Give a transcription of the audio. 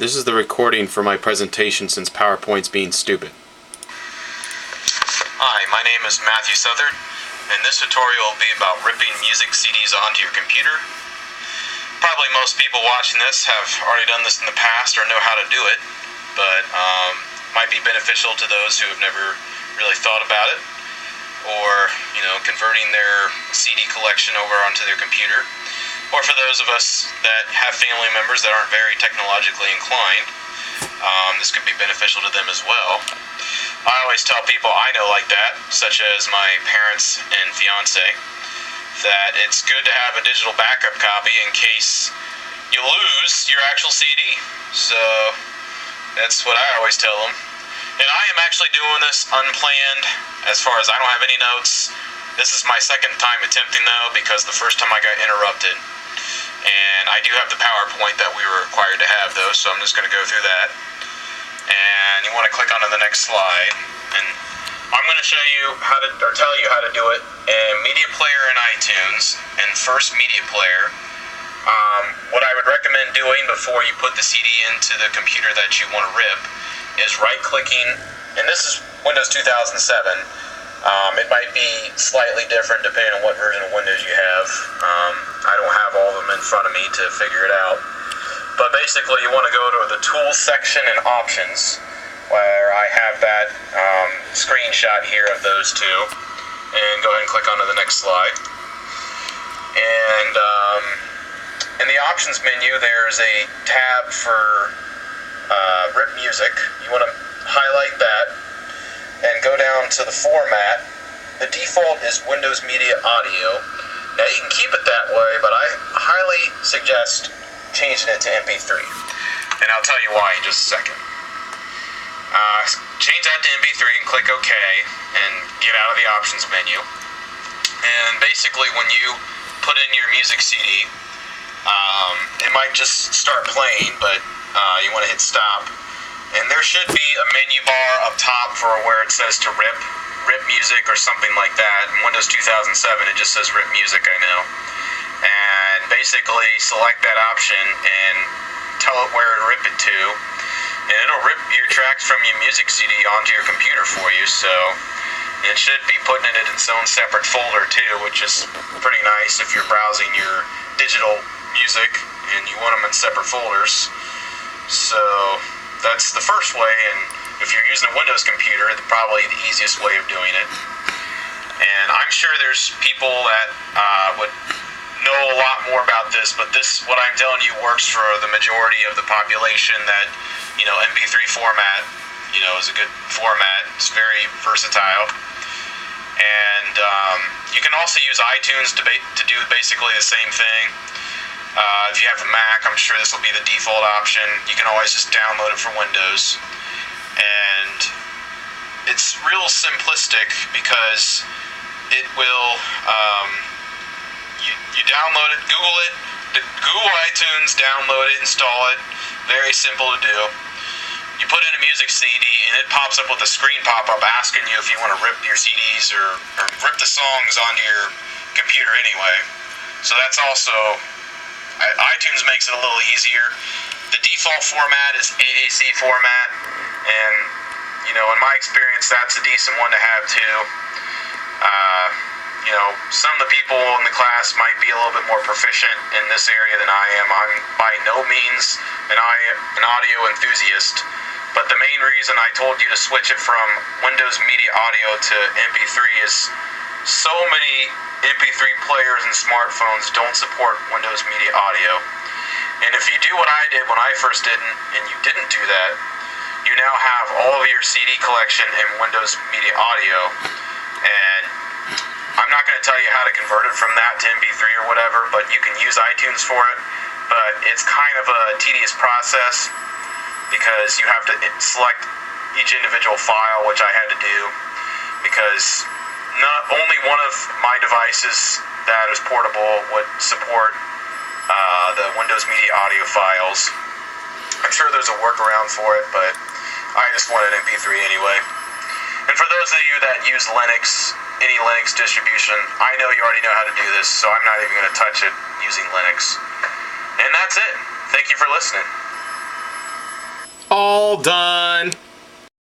This is the recording for my presentation since PowerPoint's being stupid. Hi, my name is Matthew Southard, and this tutorial will be about ripping music CDs onto your computer. Probably most people watching this have already done this in the past or know how to do it, but might be beneficial to those who have never really thought about it, or converting their CD collection over onto their computer, or for those of us that have family members that aren't very technologically inclined. This could be beneficial to them as well. I always tell people I know like that, such as my parents and fiance, that it's good to have a digital backup copy in case you lose your actual CD. So that's what I always tell them. And I am actually doing this unplanned, as far as I don't have any notes. This is my second time attempting though, because the first time I got interrupted. And I do have the PowerPoint that we were required to have though, so I'm just going to go through that. And you want to click onto the next slide. And I'm going to show you how to, or tell you how to do it in Media Player in iTunes and First Media Player. What I would recommend doing before you put the CD into the computer that you want to rip is right-clicking, and this is Windows 2007. It might be slightly different depending on what version of Windows you have. I don't have all of them in front of me to figure it out. But basically, you want to go to the Tools section and Options, where I have that screenshot here of those two. And go ahead and click onto the next slide. And in the Options menu, there's a tab for Rip Music. You want to highlight that and go down to the format. The default is Windows Media Audio. Now you can keep it that way, but I highly suggest changing it to MP3. And I'll tell you why in just a second. Change that to MP3 and click OK and get out of the Options menu. And basically when you put in your music CD, it might just start playing, but you want to hit stop. And there should be a menu bar up top for where it says to rip music or something like that. In Windows 2007 it just says rip music, I know. And basically select that option and tell it where to rip it to. And it'll rip your tracks from your music CD onto your computer for you, so it should be putting it in its own separate folder too, which is pretty nice if you're browsing your digital music and you want them in separate folders. So that's the first way, and if you're using a Windows computer, it's probably the easiest way of doing it. And I'm sure there's people that would know a lot more about this, but this, what I'm telling you, works for the majority of the population. That MP3 format, is a good format. It's very versatile. And you can also use iTunes to do basically the same thing. If you have a Mac, I'm sure this will be the default option. You can always just download it for Windows. And it's real simplistic because it will, you download it, Google iTunes, download it, install it. Very simple to do. You put in a music CD and it pops up with a screen pop-up asking you if you want to rip your CDs or rip the songs onto your computer anyway. So that's also, iTunes makes it a little easier. The default format is AAC format, and in my experience, that's a decent one to have too. Some of the people in the class might be a little bit more proficient in this area than I am. I'm by no means an audio enthusiast, but the main reason I told you to switch it from Windows Media Audio to MP3 is so many MP3 players and smartphones don't support Windows Media Audio. And if you do what I did when I first didn't, and you didn't do that, you now have all of your CD collection in Windows Media Audio. And I'm not going to tell you how to convert it from that to MP3 or whatever, but you can use iTunes for it. But it's kind of a tedious process because you have to select each individual file, which I had to do, because not only one of my devices that is portable would support the Windows Media Audio files. I'm sure there's a workaround for it, but I just wanted MP3 anyway. And for those of you that use Linux, any Linux distribution, I know you already know how to do this, so I'm not even going to touch it using Linux. And that's it. Thank you for listening. All done.